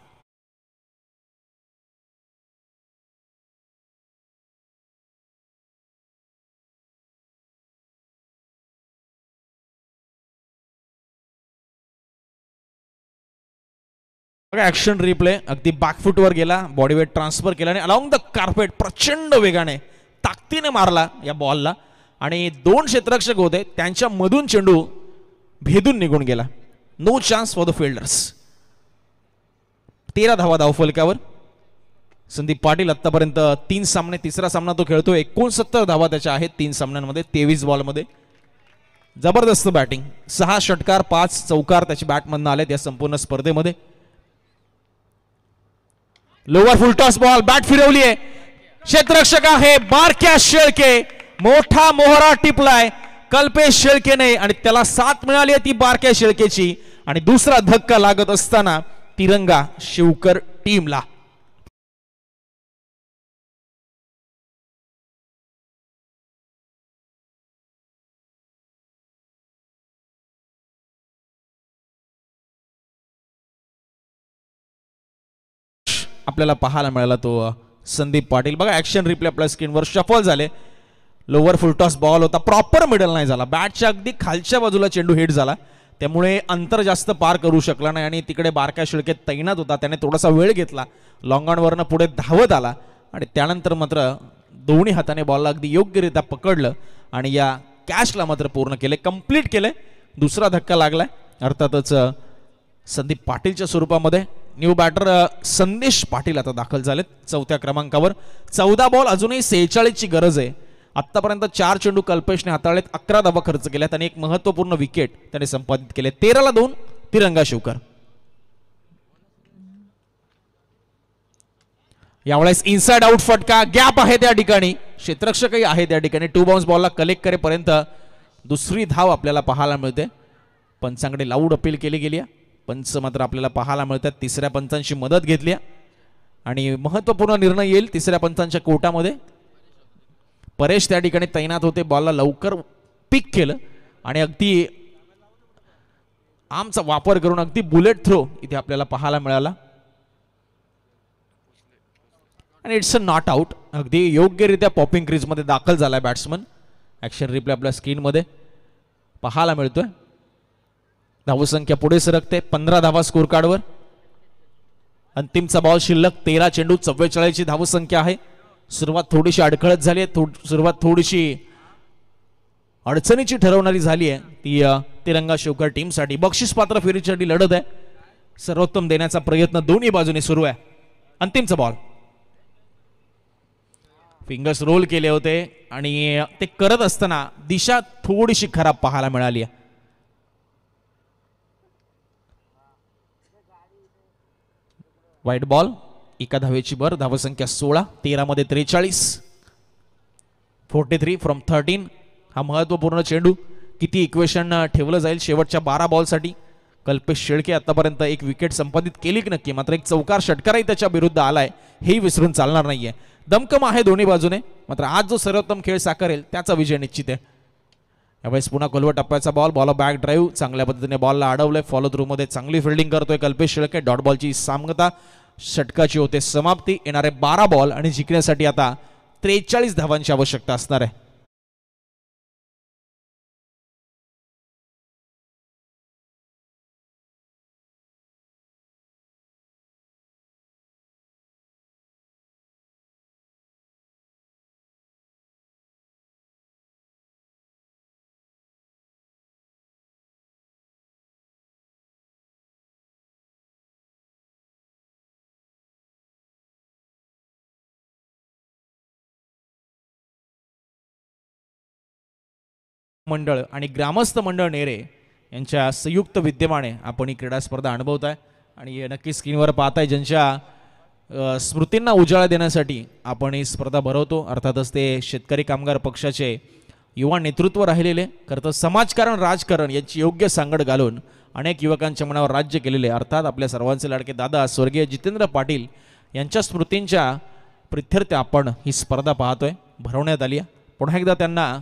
Action replay. अगदी बॅकफुटवर गेला, बॉडीवेट ट्रान्सफर केला आणि अलॉंग द कार्पेट प्रचंड वेगाने ताकदीने मारला या बॉलला आणि 2 क्षेत्ररक्षक होते, त्यांच्या मधून चेंडू भेदून निघून गेला. No chance for the fielders. 13 धावा धावफलकावर. संदीप पाटील आतापर्यंत 3 सामने, तिसरा सामना तो खेळतो. 69 धावा त्याच्या आहेत 3 सामन्यांमध्ये, 23 बॉलमध्ये. जबरदस्त बॅटिंग. 6 षटकार 5 चौकार त्याच्या बॅटमधनं आलेत या संपूर्ण स्पर्धेमध्ये. Lower full toss ball. बॅट फिरवली आहे. क्षेत्ररक्षक आहे बारक्या शेळके. मोठा मोहरा टिपलाय कल्पेश शेळकेने आणि त्याला साथ मिळाली ती बारक्या शेळकेची आणि दुसरा धक्का लागत असताना तिरंगा शिवकर टीमला. आपल्याला पाहायला मिळाला तो संदीप पाटील. बघा ऍक्शन रिप्ले आपल्या स्क्रीनवर शफल झाले. लोअर फुलटॉस बॉल होता, प्रॉपर मिडल नाही झाला. बॅटच्या अगदी खालच्या बाजूला चेंडू हिट झाला, त्यामुळे अंतर जास्त पार करू शकला नाही आणि तिकडे बारक्या शेळके तैनात होता, त्याने थोडासा वेळ घेतला. लॉंग ऑनवरनं पुढे धावत आला आणि त्यानंतर मात्र दोन्ही हाताने बॉलला अगदी योग्यरित्या पकडलं आणि या कॅचला मात्र पूर्ण केले, कंप्लीट केले. दुसरा धक्का लागलाय अर्थातच संदीप पाटीलच्या स्वरूपामध्ये. न्यू बॅटर संदेश पाटील आता दाखल झालेत चौथ्या क्रमांकावर. 14 बॉल अजूनही 46 ची गरज आहे. आतापर्यंत 4 चेंडू कल्पेशने हाताळलेत, 11 धावा खर्च केल्यात आणि एक महत्त्वपूर्ण विकेट त्याने संपादित केले. 13-2 तिरंगा शिवकर. यावेळेस इनसाइड आउट फटका, गॅप आहे त्या ठिकाणी, क्षेत्ररक्षकही आहे त्या ठिकाणी. 2 बाउन्स बॉलला कलेक्ट करेपर्यंत दुसरी धाव आपल्याला पाहायला मिळते. पंचांकडे लाऊड अपील केली गेली आहे. पंच मात्र आपल्याला पाहायला मिळतात. तिसऱ्या पंचांची मदत घेतली आणि महत्त्वपूर्ण निर्णय येईल तिसऱ्या पंचांच्या कोर्टामध्ये. परेश त्या ठिकाणी तैनात होते. बॉलला लवकर पिक केलं आणि अगदी आर्मचा वापर करून अगदी बुलेट थ्रो इथे आपल्याला पाहायला मिळाला आणि इट्स अ नॉट आउट. अगदी योग्यरित्या पॉपिंग क्रीजमध्ये दाखल झालाय बॅट्समन. ॲक्शन रिप्ले आपल्या स्क्रीनमध्ये पाहायला मिळतोय. धावसंख्या पुढे सरकते. 15 धावा स्कोर कार्डवर. अंतिमचा बॉल शिल्लक. 13 चेंडू 44 ची धावसंख्या आहे. सुरुवात थोडीशी अडखळत झाली आहे. सुरुवात थोडीशी अडचणीची ठरवणारी झाली आहे ती तिरंगा शिवकर टीमसाठी. बक्षीस पात्र फेरीसाठी लढत आहे. सर्वोत्तम देण्याचा प्रयत्न दोन्ही बाजूने सुरू आहे. अंतिमचा बॉल. फिंगर्स रोल केले होते आणि ते करत असताना दिशा थोडीशी खराब पाहायला मिळाली आहे. White ball. एका धावेची भर. धावसंख्या 16. 13 मध्ये 43. 43 फ्रॉम 13. हा महत्वपूर्ण चेंडू. किती इक्वेशन ठेवलं जाईल शेवटच्या 12 बॉलसाठी. कल्पेश शेळके आतापर्यंत एक विकेट संपादित केली की नक्की, मात्र एक चौकार षटकारही त्याच्या विरुद्ध आलाय हेही विसरून चालणार नाहीये. दमकम आहे दोन्ही बाजूने, मात्र आज जो सर्वोत्तम खेळ साकारेल त्याचा विजय निश्चित आहे. यावेळेस पुन्हा खोलवर टप्प्याचा बॉल. Ball back drive. चांगल्या पद्धतीने बॉलला अडवलंय. फॉलो थ्रू मध्ये चांगली फिल्डिंग करतोय कल्पेश शेळके. डॉट बॉलची सामगता. षटकाची होते समाप्ती. येणारे 12 बॉल आणि जिंकण्यासाठी आता 43 धावांची आवश्यकता असणार आहे. मंडळ आणि ग्रामस्थ मंडळ नेरे यांच्या संयुक्त विद्यमाने आपण ही क्रीडा स्पर्धा अनुभवत आहे आणि नक्की स्क्रीनवर पाहताय ज्यांच्या स्मृतींना उजाळा देण्यासाठी आपण ही स्पर्धा भरवतो. अर्थातच ते शेतकरी कामगार पक्षाचे युवा नेतृत्व राहिलेले, खरं तर समाजकारण राजकारण याची योग्य सांगड घालून अनेक युवकांच्या मनावर राज्य केलेले, अर्थात आपल्या सर्वांचे लाडके दादा स्वर्गीय जितेंद्र पाटील यांच्या स्मृतींच्या प्रित्यर्थ आपण ही स्पर्धा पाहतोय, भरवण्यात आली आहे. पुन्हा एकदा त्यांना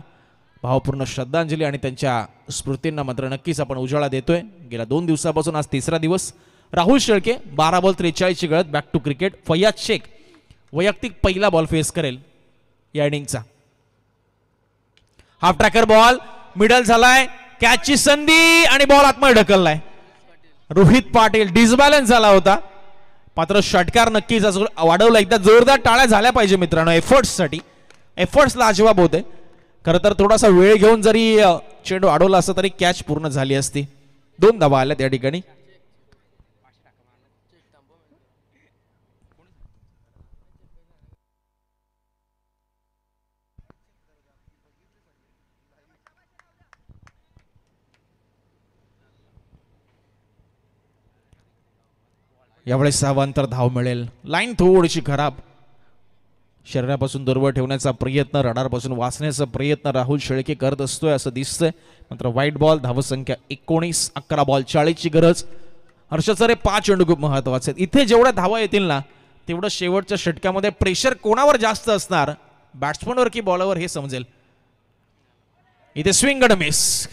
भावपूर्ण श्रद्धांजली आणि त्यांच्या स्मृतींना मात्र नक्कीच आपण उजाळा देतोय. गेल्या 2 दिवसापासून आज तिसरा दिवस. राहुल शेळके 12 बॉल 43 ची गळत. Back to cricket. Faiyaz Shaikh वैयक्तिक पहिला बॉल फेस करेल या इनिंगचा. हाफ ट्रॅकर बॉल मिडल झालाय. कॅचची संधी आणि बॉल आतमध्ये ढकललाय. रोहित पाटील डिसबॅलन्स झाला होता, मात्र षटकार नक्कीच वाढवला. एकदा जोरदार टाळ्या झाल्या पाहिजे मित्रांनो एफर्ट्ससाठी. एफर्ट्स लाजवाब होते. खरं तर थोडासा वेळ घेऊन जरी चेंडू अडवला असता तरी कॅच पूर्ण झाली असती. 2 धावा आल्या त्या ठिकाणी. यावेळेस 6 अंतर धाव मिळेल. लाईन थोडीशी खराब. शरीरापासून दूरवर ठेवण्याचा प्रयत्न, रडारपासून वाचण्याचा प्रयत्न राहुल शेळके करत असतोय असं दिसतंय. मात्र व्हाईट बॉल. धावसंख्या 19. 11 बॉल 40 ची गरज. हर्षद सर, 5 चेंडू खूप महत्वाचे आहेत. इथे जेवढ्या धावा येतील ना तेवढं शेवटच्या षटकामध्ये प्रेशर कोणावर जास्त असणार, बॅट्समनवर की बॉलरवर, हे समजेल. इथे स्विंग अँड मिस.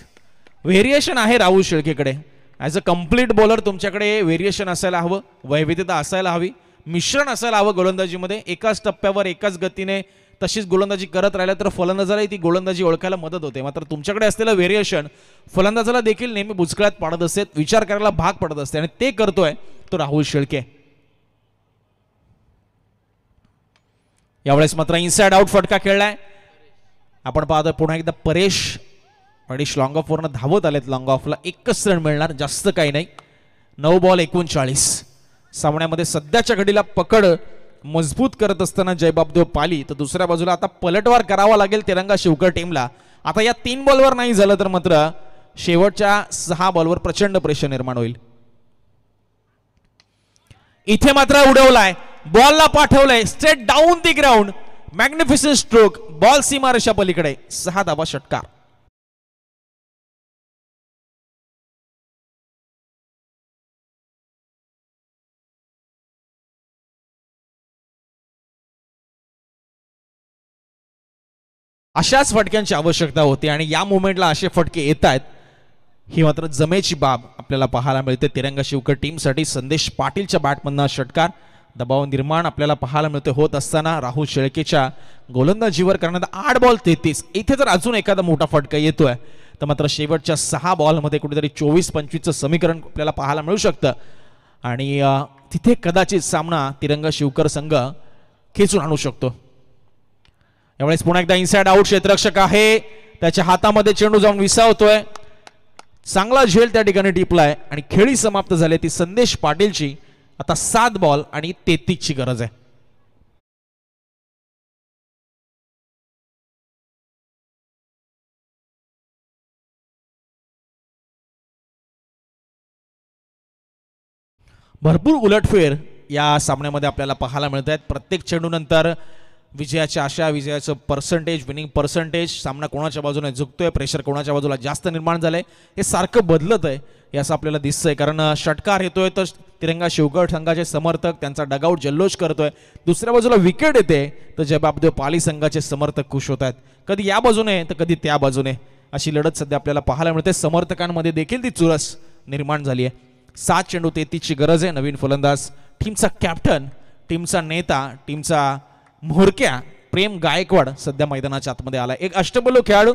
व्हेरिएशन आहे राहुल शेळकेकडे. ॲज अ कम्प्लीट बॉलर तुमच्याकडे व्हेरिएशन असायला हवं, वैविध्यता असायला हवी, मिश्रण असायला हवं गोलंदाजीमध्ये. एकाच टप्प्यावर एकाच गतीने तशीच गोलंदाजी करत राहिलं तर फलंदाजाला ती गोलंदाजी ओळखायला मदत होते. मात्र तुमच्याकडे असलेलं व्हेरिएशन फलंदाजाला देखील नेहमी बुचकळ्यात पाडत असते, विचार करायला भाग पडत असते, आणि ते करतोय तो राहुल शेळके. यावेळेस मात्र इनसाइड आउट फटका खेळलाय. आपण पाहतोय पुन्हा एकदा परेश लॉंग ऑफ वरनं धावत आलेत. लॉंग ऑफला 1च रन मिळणार, जास्त काही नाही. 9 बॉल 39. सामन्यामध्ये सध्याच्या घडीला पकड मजबूत करत असताना जयबाबदेव पाली, तर दुसऱ्या बाजूला आता पलटवार करावा लागेल तिरंगा शिवकर टीमला. आता या 3 बॉलवर नाही झालं तर मात्र शेवटच्या 6 बॉलवर प्रचंड प्रेशर निर्माण होईल. इथे मात्र उडवलाय, बॉलला पाठवलंय straight down the ground, magnificent stroke, ball सीमारेषा पलीकडे, 6 धावा षटकार. अशाच फटक्यांची आवश्यकता होती आणि या मोमेंटला असे फटके येत आहेत ही मात्र जमेची बाब आपल्याला पाहायला मिळते. तिरंगा शिवकर टीमसाठी संदेश पाटीलच्या बॅटमधनं षटकार. दबाव निर्माण आपल्याला पाहायला मिळते होत असताना राहुल शेळकेच्या गोलंदाजीवर करण्यात 8 बॉल 33. इथे जर अजून एखादा मोठा फटका येतोय तर मात्र शेवटच्या 6 बॉलमध्ये कुठेतरी 24-25चं समीकरण आपल्याला पाहायला मिळू शकतं आणि तिथे कदाचित सामना तिरंगा शिवकर संघ खेचून आणू शकतो. यावेळेस पुन्हा एकदा इनसाइड आउट क्षेत्ररक्षक आहे, त्याच्या हातामध्ये चेंडू जाऊन विसावतोय, चांगला झेल त्या ठिकाणी टिपलाय आणि खेळी समाप्त झाली. ती संदेश पाटीलची आता 7 बॉल आणि 33ची गरज आहे. भरपूर उलटफेर या सामन्यामध्ये आपल्याला पाहायला मिळत आहेत. प्रत्येक चेंडूनंतर विजयाच्या आशा, विजयाचं पर्सेंटेज, विनिंग पर्सेंटेज, सामना कोणाच्या बाजूने झुकतोय, प्रेशर कोणाच्या बाजूला जास्त निर्माण झालंय हे सारखं बदलत आहे हे असं आपल्याला दिसतंय. कारण षटकार येतोय तर तिरंगा शिवकर संघाचे समर्थक त्यांचा डगआउट जल्लोष करतोय, दुसऱ्या बाजूला विकेट येते तर जयबाबदेव पाली संघाचे समर्थक खुश होत आहेत. कधी या बाजूने तर कधी त्या बाजूने अशी लढत सध्या आपल्याला पाहायला मिळते. समर्थकांमध्ये देखील ती चुरस निर्माण झाली आहे. 7 चेंडू 33ची गरज आहे. नवीन फलंदाज, टीमचा कॅप्टन, टीमचा नेता, टीमचा म्होरक्या प्रेम गायकवाड सध्या मैदानाच्या आतमध्ये आलाय. एक अष्टपैलू खेळाडू,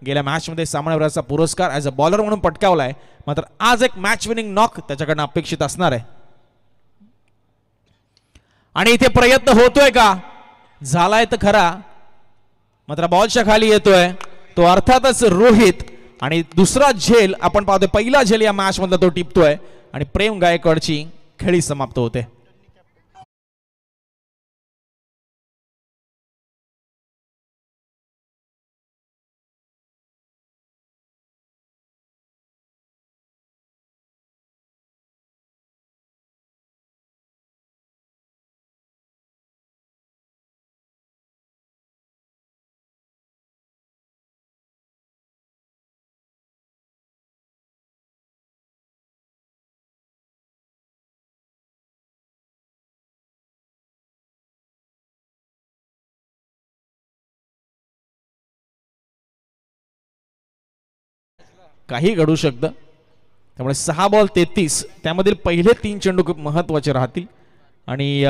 गेल्या मॅचमध्ये सामनावीराचा पुरस्कार ॲज अ बॉलर म्हणून पटकावलाय, मात्र आज एक मॅच विनिंग नॉक त्याच्याकडनं अपेक्षित असणार आहे. आणि इथे प्रयत्न होतोय का, झालाय तर खरा, मात्र बॉलच्या खाली येतोय तो अर्थातच रोहित आणि दुसरा झेल आपण पाहतोय. पहिला झेल या मॅच मधला तो टिपतोय आणि प्रेम गायकवाडची खेळी समाप्त होते. काही घडू शकतं, त्यामुळे 6 बॉल 33 त्यामधील पहिले 3 चेंडू खूप महत्त्वाचे राहतील आणि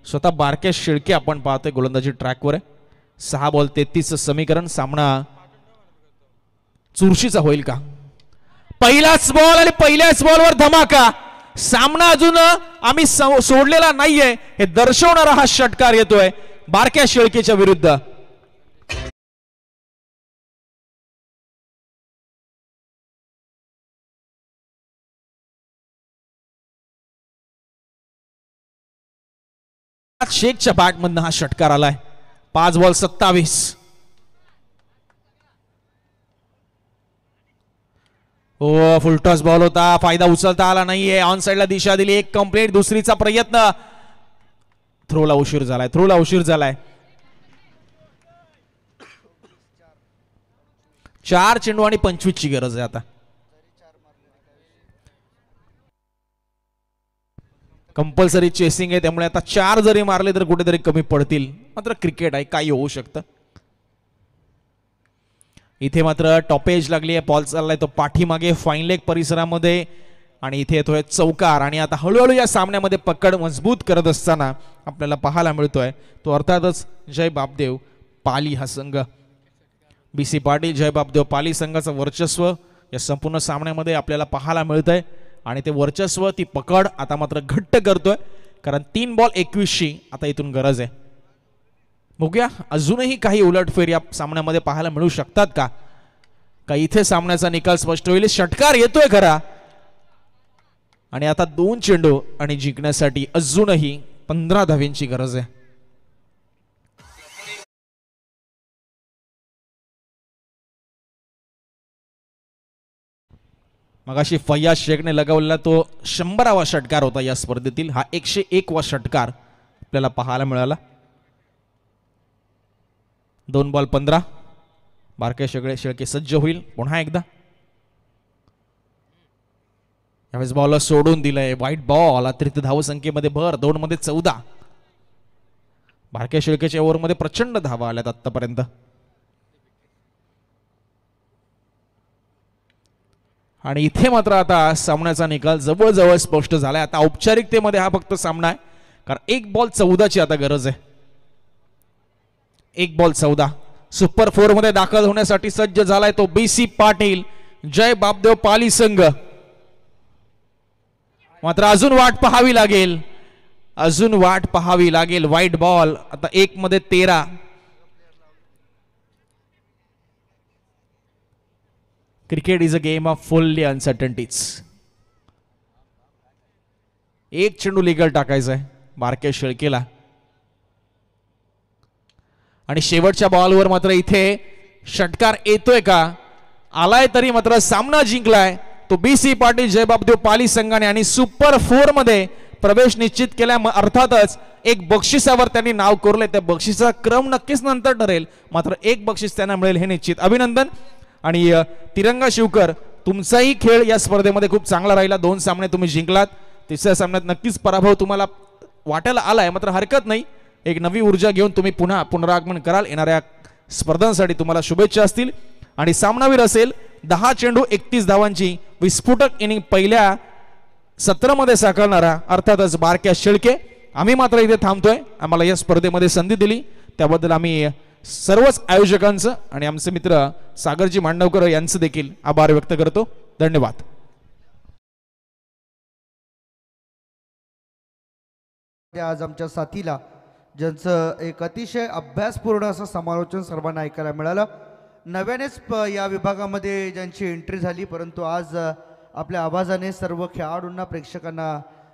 स्वतः बारक्या शेळके आपण पाहतोय गोलंदाजी ट्रॅकवर आहे. 6 बॉल 33चं समीकरण, सामना चुरशीचा होईल का. पहिलाच बॉल आणि पहिल्याच बॉलवर धमाका. सामना अजून आम्ही सोडलेला नाहीये हे दर्शवणारा हा षटकार येतोय बारक्या शेळकेच्या विरुद्ध. शेखच्या बॅटमधनं हा षटकार आलाय. 5 बॉल 27. ओ फुलटॉस बॉल होता, फायदा उचलता आला नाहीये. ऑन साइडला दिशा दिली, एक कंप्लेंट, दुसरीचा प्रयत्न, थ्रोला उशीर झालाय. 4 चेंडू आणि 25ची गरज आहे आता. कंपल्सरी चेसिंग आहे, त्यामुळे आता 4 जरी मारले तर कुठेतरी कमी पडतील. मात्र क्रिकेट आहे, काही होऊ शकतं. इथे मात्र टॉपेज लागली आहे, बॉल चाललाय तो पाठीमागे फाईन लेग परिसरामध्ये आणि इथे येतोय चौकार. आणि आता हळूहळू या सामन्यामध्ये पकड मजबूत करत असताना आपल्याला पाहायला मिळतोय तो अर्थातच जयबाबदेव पाली हा संघ. BC पाटील जयबाबदेव पाली संघाचं वर्चस्व या संपूर्ण सामन्यामध्ये आपल्याला पाहायला मिळतंय आणि ते वर्चस्व, ती पकड आता मात्र घट्ट करतोय, कारण 3 बॉल 21ची आता इथून गरज आहे. बघूया अजूनही काही उलटफेर या सामन्यामध्ये पाहायला मिळू शकतात का इथे सामन्याचा निकाल स्पष्ट होईल. षटकार येतोय खरा, आणि आता 2 चेंडू आणि जिंकण्यासाठी अजूनही 15 धाव्यांची गरज आहे. मगाशी फैयाज शेखने लगावलेला तो 100वा षटकार होता या स्पर्धेतील. हा 101वा षटकार आपल्याला पाहायला मिळाला. 2 बॉल 15. बारके शेळके सज्ज होईल पुन्हा एकदा. यावेळेस बॉल सोडून दिलंय. वाईट बॉल. अतिरिक्त धावसंख्येमध्ये भर. 2 मध्ये 14. बारके शेळकेच्या ओव्हरमध्ये प्रचंड धावा आल्यात आतापर्यंत. आणि इथे मात्र आता सामन्याचा निकाल जवळजवळ स्पष्ट झालाय. आता औपचारिकतेमध्ये हा फक्त सामना आहे, कारण 1 बॉल 14ची आता गरज आहे. 1 बॉल 14. सुपर 4 मध्ये दाखल होण्यासाठी सज्ज झालाय तो BC पाटील. जय बापदेव पाली संघ. मात्र अजून वाट पाहावी लागेल. अजून वाट पाहावी लागेल. वाईट बॉल. आता 1 मध्ये 13. Cricket is a game off fully uncertainties. 1 चेंडू लीगल टाकायचा आहे बारके शेळकेला. आणि शेवटच्या बॉलवर मात्र इथे षटकार येतोय का? आलाय तरी मात्र सामना जिंकलाय तो BC पाटील जयबापदेव पाली संघाने. आणि सुपर 4 मध्ये प्रवेश निश्चित केला. अर्थातच एक बक्षिसावर त्यांनी नाव कोरले. त्या बक्षिसाचा क्रम नक्कीच नंतर ठरेल, मात्र 1 बक्षीस त्यांना मिळेल हे निश्चित. अभिनंदन. आणि तिरंगा शिवकर, तुमचाही खेळ या स्पर्धेमध्ये खूप चांगला राहिला. 2 सामने तुम्ही जिंकलात. तिसऱ्या सामन्यात नक्कीच पराभव तुम्हाला वाटायला आलाय, मात्र हरकत नाही. एक नवी ऊर्जा घेऊन तुम्ही पुन्हा पुनरागमन कराल. येणाऱ्या स्पर्धांसाठी तुम्हाला शुभेच्छा असतील. आणि सामनावीर असेल 10 चेंडू 31 धावांची विस्फोटक इनिंग पहिल्या सत्रामध्ये साकारणारा अर्थातच बारक्या शेळके. आम्ही मात्र इथे थांबतोय. आम्हाला या स्पर्धेमध्ये संधी दिली त्याबद्दल आम्ही सर्वच आयोजकांचं आणि आमचे मित्र सागरजी मांडवकर यांचं देखील आभार व्यक्त करतो. धन्यवाद. आज आमच्या साथीला ज्यांचं एक अतिशय अभ्यासपूर्ण असं समालोचन सर्वांना ऐकायला मिळालं. नव्यानेच या विभागामध्ये ज्यांची एंट्री झाली, परंतु आज आपल्या आवाजाने सर्व खेळाडूंना प्रेक्षकांना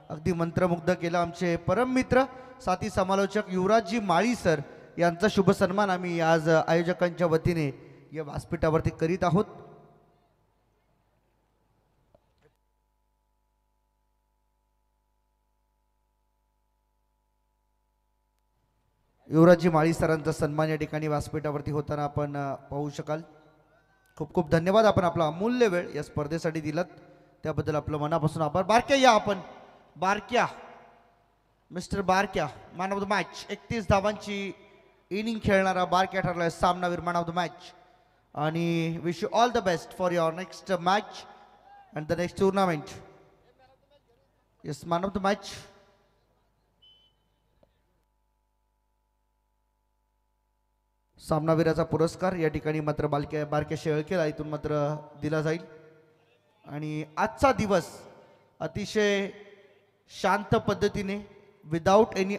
अगदी मंत्रमुग्ध केलं. आमचे परम मित्र साथी समालोचक युवराजजी माळी सर यांचा शुभ सन्मान आम्ही आज आयोजकांच्या वतीने या व्यासपीठावरती करीत आहोत. युवराजजी माळी सरांचा सन्मान या ठिकाणी व्यासपीठावरती होताना आपण पाहू शकाल. खूप खूप धन्यवाद. आपण आपला अमूल्य वेळ या स्पर्धेसाठी दिलात त्याबद्दल आपलं मनापासून आभार. बारक्या या आपण. बारक्या, मिस्टर बारक्या, मॅन ऑफ द मॅच. 31 धावांची इनिंग खेळणारा बारक्या ठरलाय सामनावीर, मॅन ऑफ द मॅच. आणि wish you all the best for your next match and the next tournament. Yes, man of the match. सामनावीराचा पुरस्कार या ठिकाणी मात्र बारक्या शेळकेला इथून मात्र दिला जाईल. आणि आजचा दिवस अतिशय शांत पद्धतीने विदाऊट एनी